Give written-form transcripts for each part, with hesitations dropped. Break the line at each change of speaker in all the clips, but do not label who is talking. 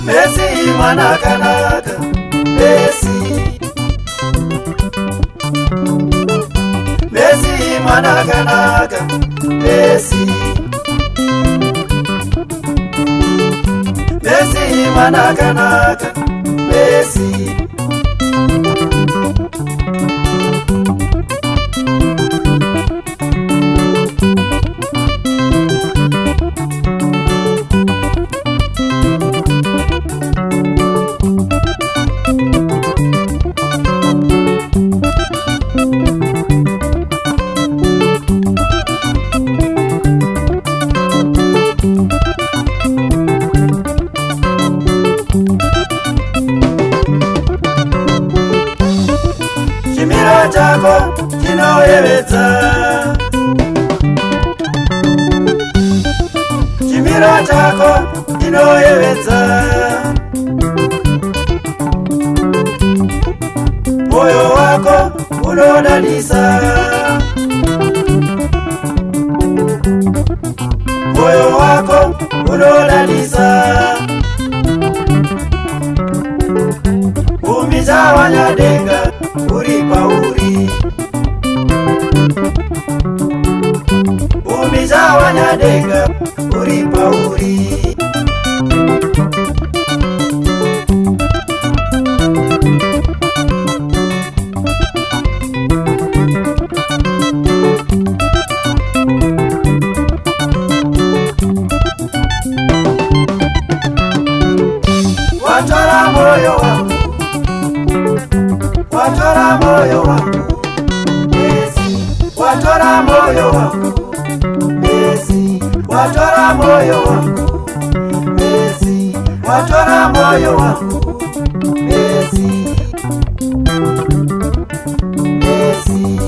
Messi mwana kanaka, Messi mwana kanaka, Messi mwana kanaka, Messi Chimiro chako chinoyevedza, chimiro chako chinoyevedza, moyo wako unodadisa, moyo wako unodadisa, umiza wanyadenga uri pauri, umiza wanyadenga uri pauri. Watora moyo wangu, watora moyo wangu, Messi, watora moyo wangu, Messi, watora moyo wangu, Messi, watora moyo wangu, Messi, Messi.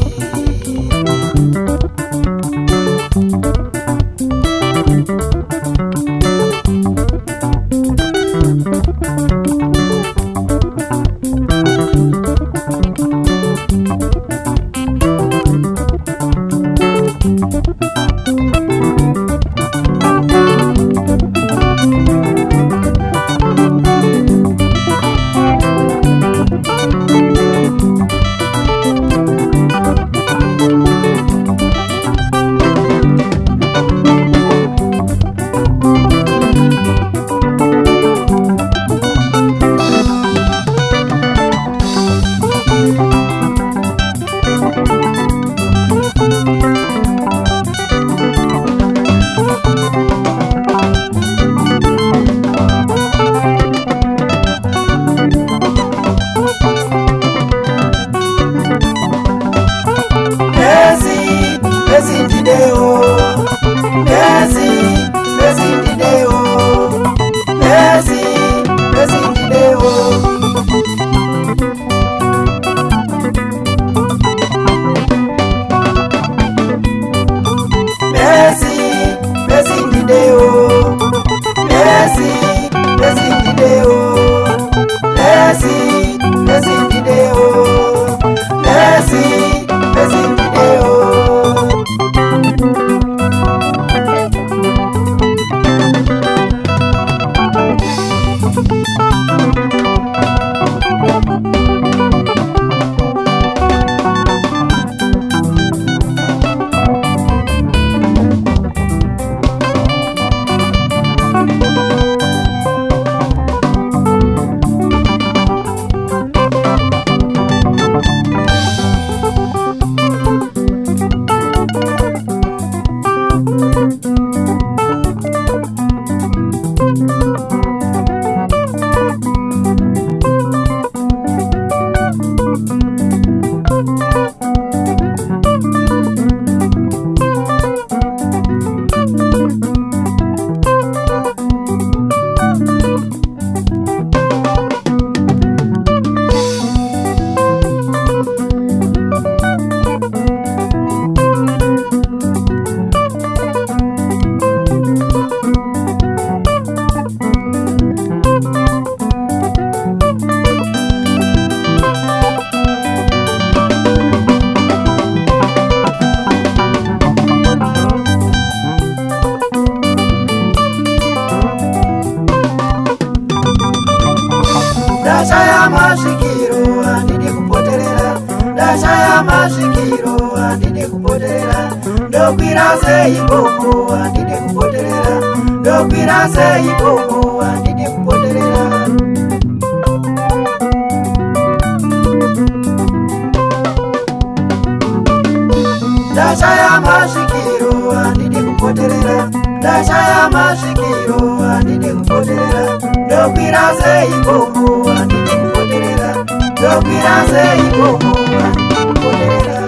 mashikiro andidi kupoterera, ndashaya mashikiro andidi kupoterera, ndokwira sei gogo andidi kupoterera, ndokwira sei gogo andidi kupoterera. Ndashaya mashikiro andidi kupoterera, ndashaya mashikiro andidi kupoterera, ndokwira sei gogo andidi kupoterera, ndokwira sei gogo andidi kupoterera.